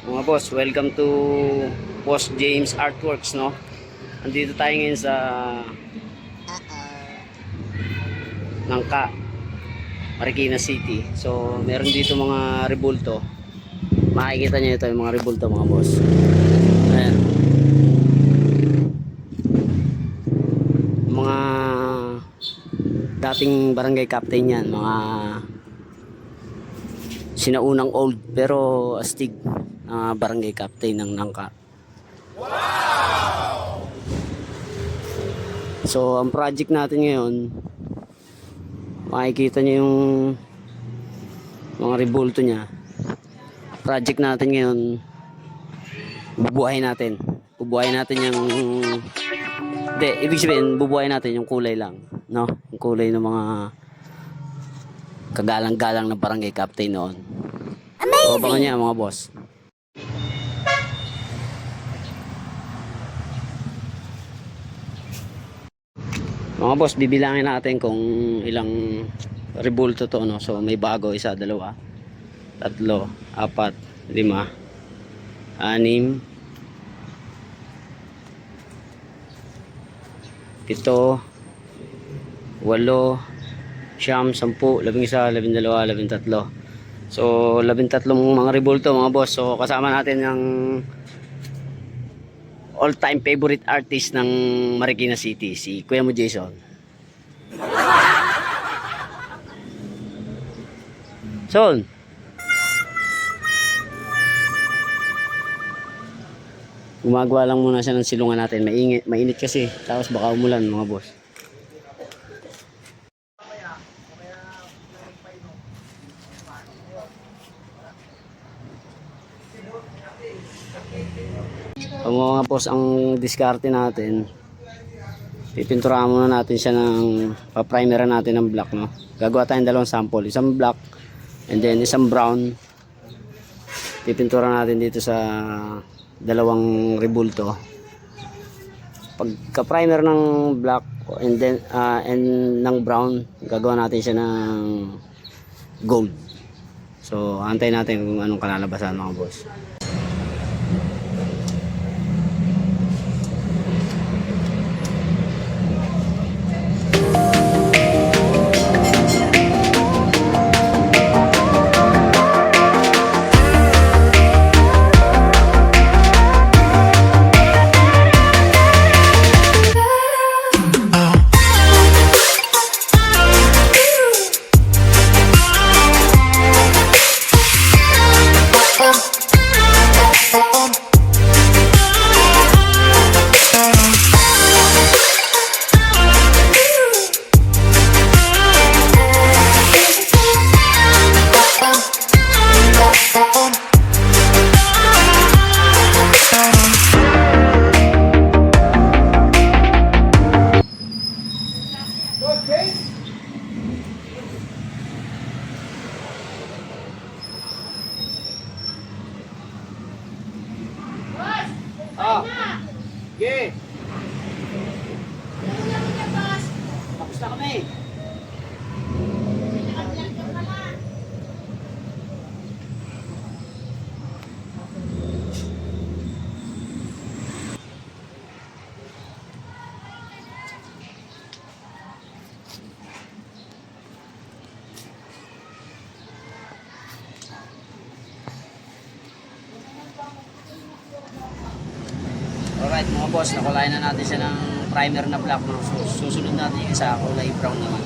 Mga boss, welcome to Boss James Artworks, no? Andito tayo ngayon sa Nangka, Marikina City. So, meron dito mga rebulto. Makikita niyo ito yung mga rebulto, mga boss. Ayan. Mga dating barangay captain yan, mga sinaunang old pero astig barangay captain ng Nangka. So, ang project natin ngayon, makikita nyo yung mga rebulto niya. Project natin ngayon, bubuhayin natin. Bubuhayin natin yung... Hindi, ibig sabihin, bubuhayin natin yung kulay lang. No? Yung kulay ng mga kagalang-galang na barangay captain noon. Amazing! So, abangan niya mga boss. Mga boss, bibilangin natin kung ilang rebulto to, no? So may bago, isa, dalawa, tatlo, apat, lima, anim, pito, walo, siyam, sampu, labing isa, labing dalawa, labing tatlo. So labing tatlong mga rebulto, mga boss. So kasama natin yung all-time favorite artist ng Marikina City, si Kuya mo Jason. Son, gumagawa lang muna siya ng silungan natin. Mainit kasi, tapos baka umulan, mga boss. Mga boss, ang diskarte natin, pipinturahan muna natin siya ng paprimeran natin ng black, no? Gagawa tayong dalawang sample, isang black and then isang brown. Pipintura natin dito sa dalawang rebulto. Pagka primer ng black and then and ng brown, gagawa natin siya ng gold. So antayin natin kung anong kalalabasan, mga boss. Okay. Tapos na kami. Alright mga boss, nakulayan na natin siya ng primer na black. So, susunod natin yung isa, kulay brown naman.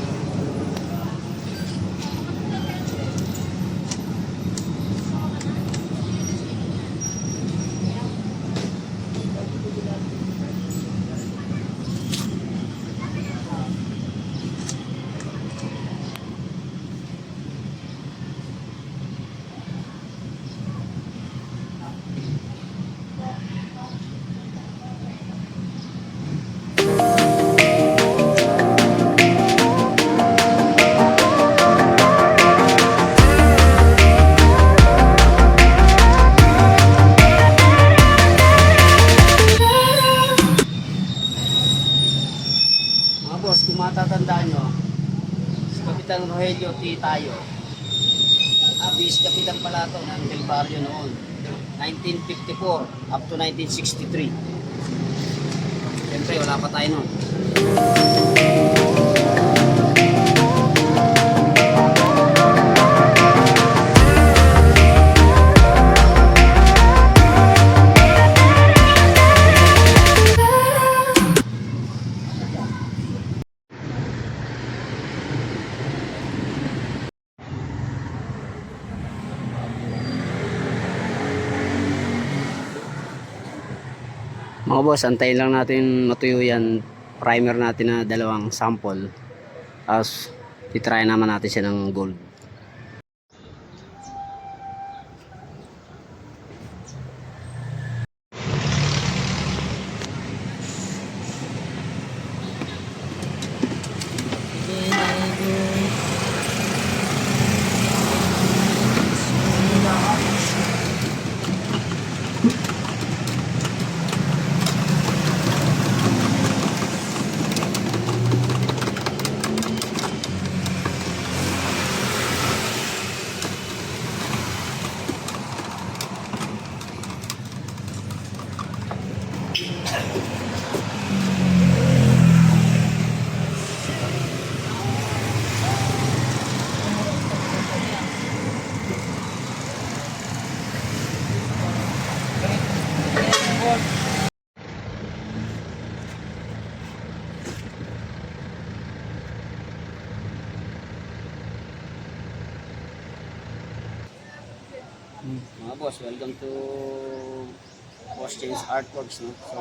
Boss, kung matatandaan nyo, si Kapitan Rogelio T. Tayo, Abis Kapitan pala ito ng Del Barrio noon. 1954 up to 1963. Siyempre, wala pa tayo nun. Mga boss, antayin lang natin matuyo yan primer natin na dalawang sample. Tapos titry naman natin siya ng gold. Mga boss, welcome to Boss James Artworks, no? So,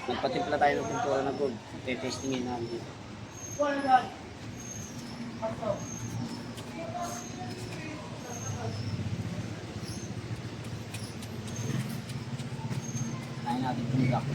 nagpatimpla tayo ng pintura na gold. Testingin namin dito. Kain natin itong black.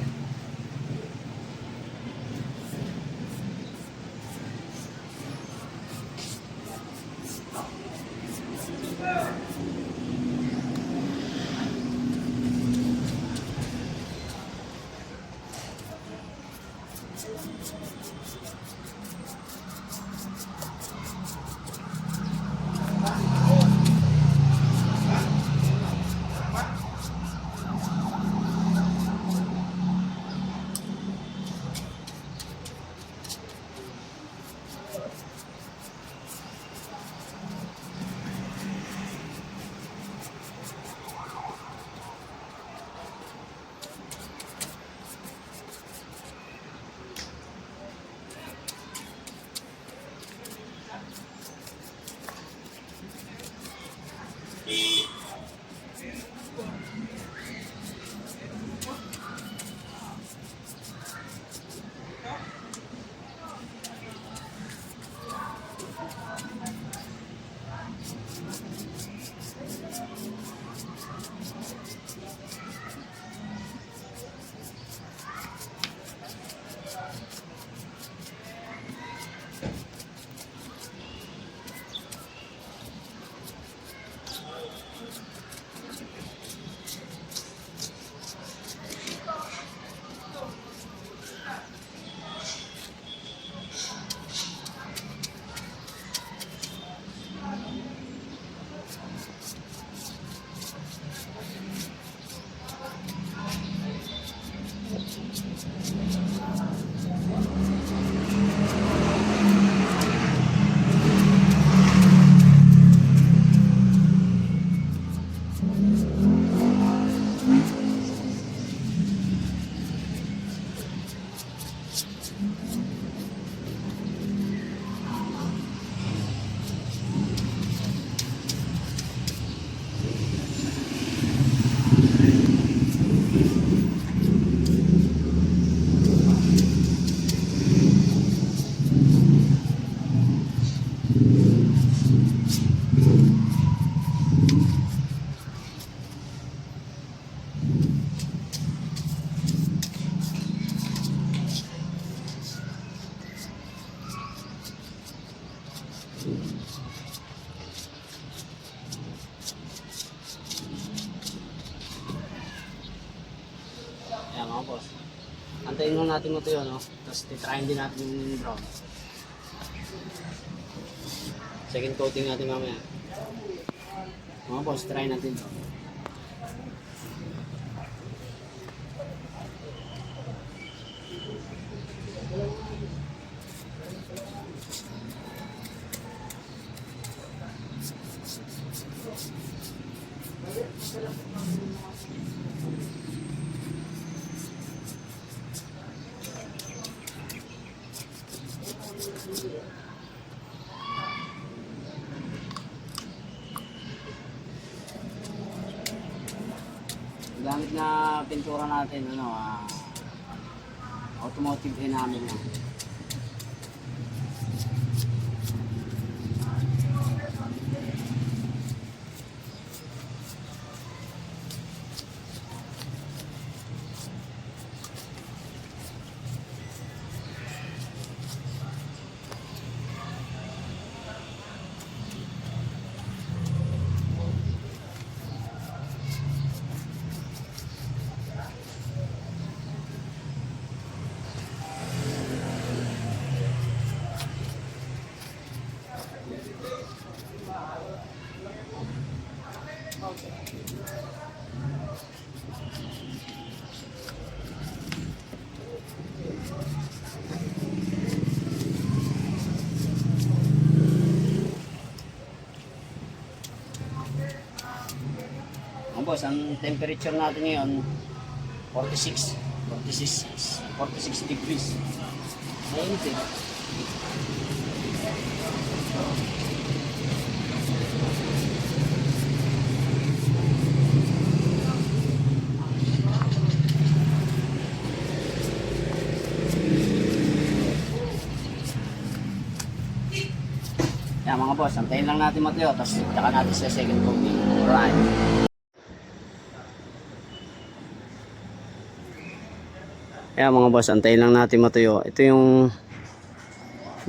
Ayan mga boss. Antayin mo natin ito yun, no? Tapos titryin din natin yung brown. Second coating natin mamaya. Mga boss, try natin ito. Gamit na pintura natin, ano, automotive enamel na. Boss, ang temperature natin ngayon 46 degrees. Mainit eh. Yan mga boss, antayin lang natin matuyo, tapos tsaka natin sa second coating. Alright. Ayan mga boss, antayin lang natin matuyo. Ito yung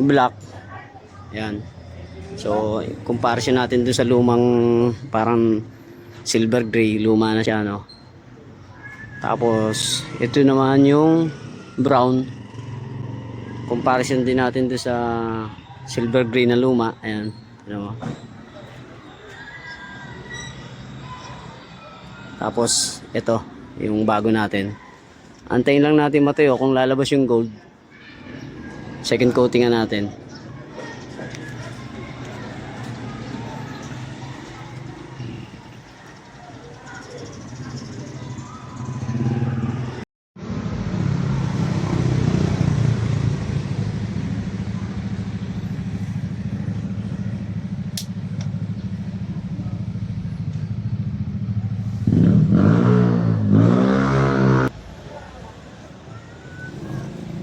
black. Ayan. So, comparison natin dun sa lumang parang silver gray. Luma na siya, no? Tapos, ito naman yung brown. Comparison din natin dun sa silver gray na luma. Ayan. Ano mo? Tapos, ito. Yung bago natin. Antayin lang natin matuyo kung lalabas yung gold. Second coatingan natin.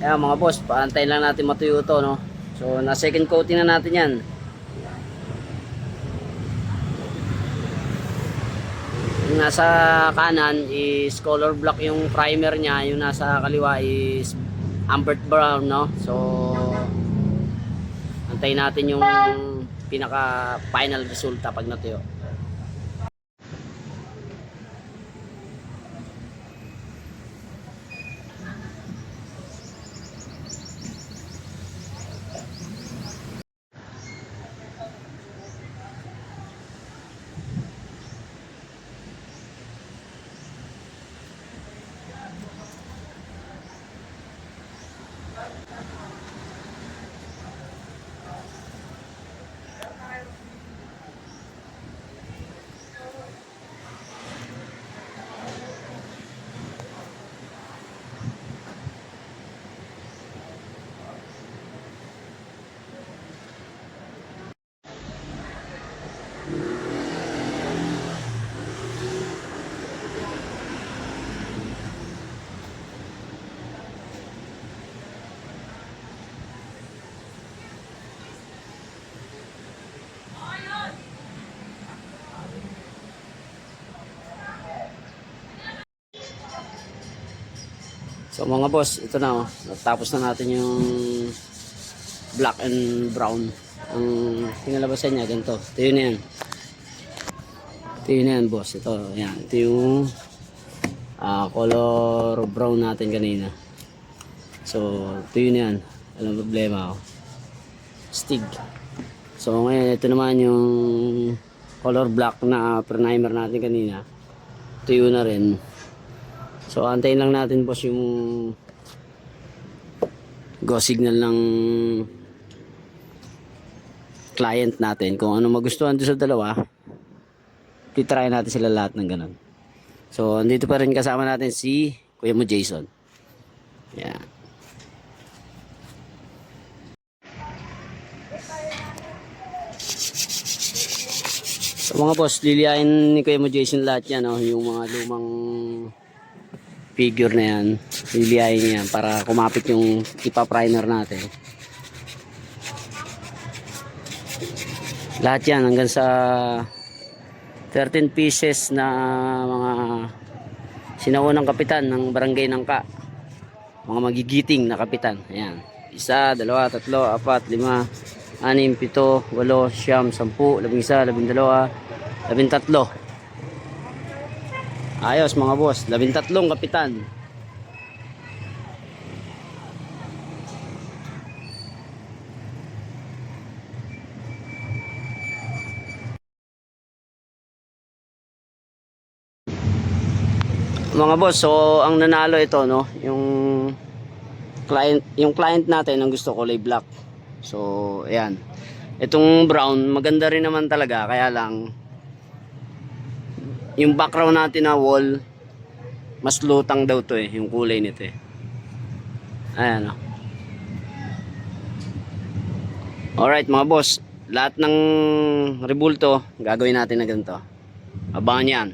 Ayan mga boss, paantayin lang natin matuyo ito, no? So, na second coating na natin yan. Yung nasa kanan is color black yung primer niya. Yung nasa kaliwa is amber brown, no? So, antayin natin yung pinaka final resulta pag natuyo. So mga boss, ito na, oh. Tapos na natin yung black and brown. Ang pinalabasan niya ganito. Ito yun yan. Ito yun yan boss. Ito, yan. Ito yung color brown natin kanina. So ito yun yan. Walang problema, oh. Stig. So ngayon ito naman yung color black na primer natin kanina. tuyo na rin. So antayin lang natin boss yung go signal ng client natin kung ano magustuhan doon sa dalawa. Titry natin sila lahat ng ganun. So andito pa rin kasama natin si Kuya mo Jason. Yan. So mga boss, liliyain ni Kuya mo Jason lahat yan, no? Yung mga lumang figure na yan, liliyain yan para kumapit yung ipa-primer natin. Lahat yan hanggang sa 13 pieces na mga sinaunang kapitan ng barangay ng Ka. Mga magigiting na kapitan. Ayan. 1, 2, 3, 4, 5, 6, 7, 8, 9, 10, 11, 12, 13. Ayos mga boss, 13 kapitan. Mga boss, so ang nanalo ito, no, yung client natin ang gusto kulay black. So ayan, itong brown maganda rin naman talaga, kaya lang yung background natin na wall mas lutang daw to yung kulay nito Ayan, no. Alright mga boss, lahat ng rebulto gagawin natin na ganito. Abangan yan.